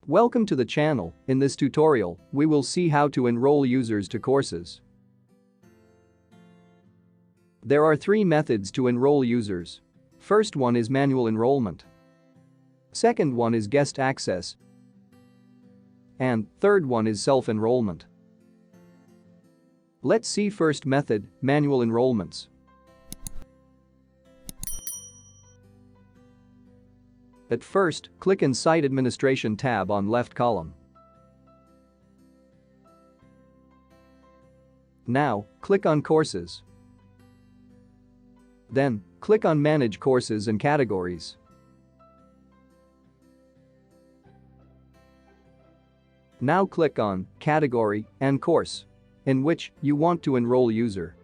Welcome to the channel. In this tutorial, we will see how to enroll users to courses. There are three methods to enroll users. First one is manual enrollment. Second one is guest access. And third one is self-enrollment. Let's see first method, manual enrollments. At first, click in Site Administration tab on left column. Now, click on Courses. Then, click on Manage Courses and Categories. Now click on Category and Course in which you want to enroll user.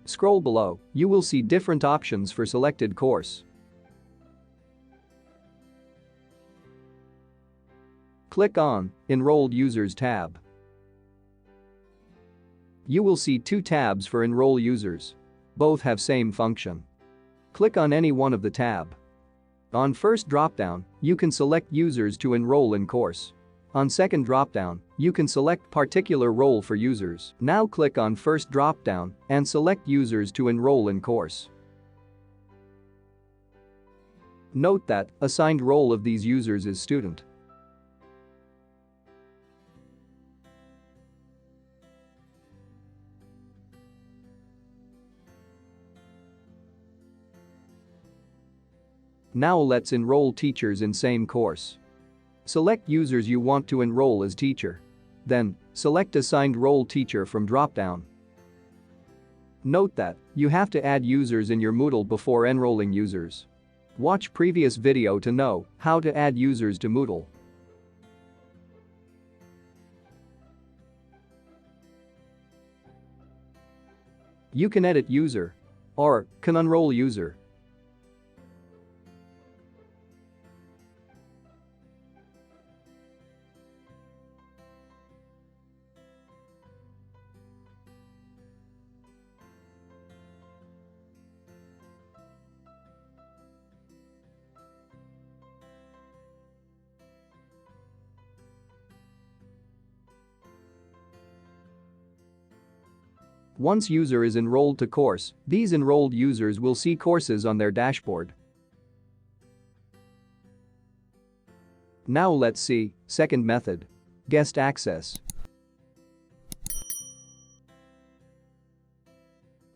Scroll below, you will see different options for selected course. Click on Enrolled Users tab. You will see two tabs for enroll users. Both have same function. Click on any one of the tab. On first dropdown, you can select users to enroll in course. On second dropdown, you can select particular role for users. Now click on first dropdown and select users to enroll in course. Note that assigned role of these users is student. Now let's enroll teachers in same course. Select users you want to enroll as teacher. Then, select assigned role teacher from dropdown. Note that you have to add users in your Moodle before enrolling users. Watch previous video to know how to add users to Moodle. You can edit user or can enroll user. Once user is enrolled to course, these enrolled users will see courses on their dashboard. Now let's see second method, guest access.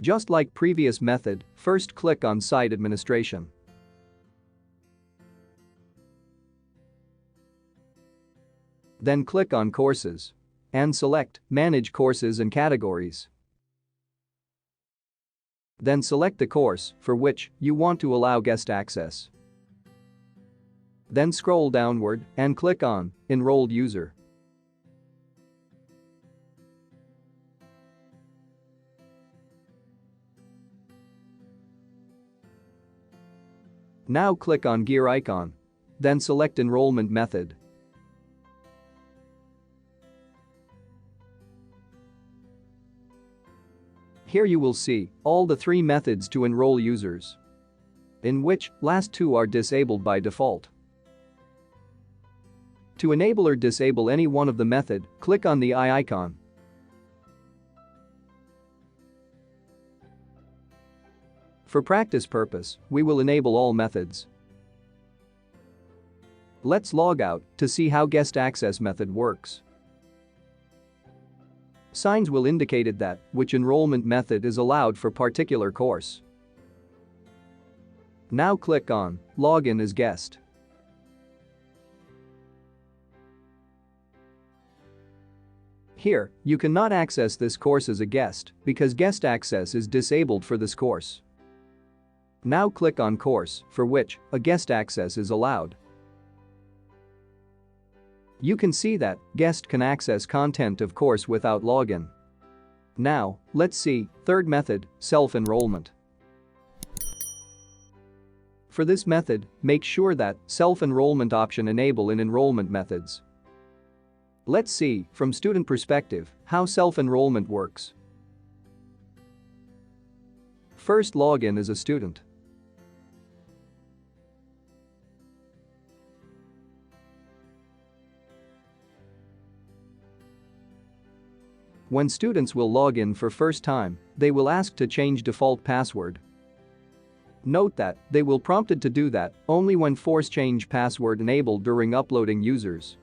Just like previous method, first click on Site Administration. Then click on Courses and select Manage Courses and Categories. Then select the course for which you want to allow guest access. Then scroll downward and click on Enrolled User. Now click on gear icon. Then select enrollment method. Here you will see all the three methods to enroll users, in which last two are disabled by default. To enable or disable any one of the method, click on the eye icon. For practice purpose, we will enable all methods. Let's log out to see how guest access method works. Signs will indicate that which enrollment method is allowed for particular course. Now click on Login as guest. Here, you cannot access this course as a guest because guest access is disabled for this course. Now click on course for which a guest access is allowed. You can see that guest can access content of course without login. Now, let's see third method, self-enrollment. For this method, make sure that self-enrollment option enable in enrollment methods. Let's see from student perspective how self-enrollment works. First, log in as a student. When students will log in for first time, they will ask to change default password. Note that they will prompted to do that only when force change password enabled during uploading users.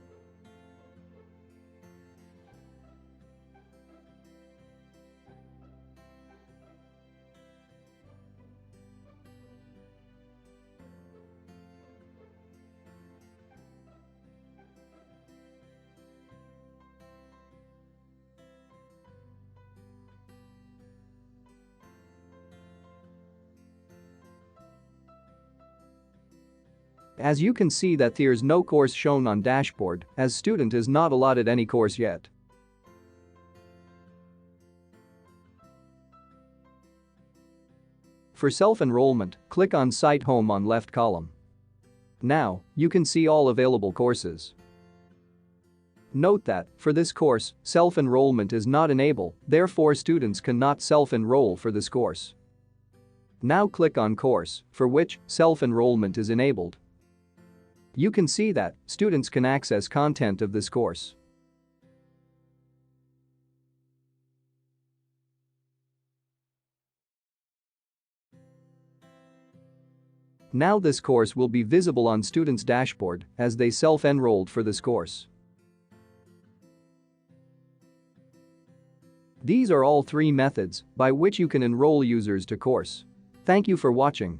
As you can see that there's no course shown on dashboard as student is not allotted any course yet. For self-enrollment, click on Site Home on left column. Now, you can see all available courses. Note that, for this course, self-enrollment is not enabled, therefore students cannot self-enroll for this course. Now click on course, for which self-enrollment is enabled. You can see that students can access content of this course. Now this course will be visible on students' dashboard as they self-enrolled for this course. These are all three methods by which you can enroll users to course. Thank you for watching.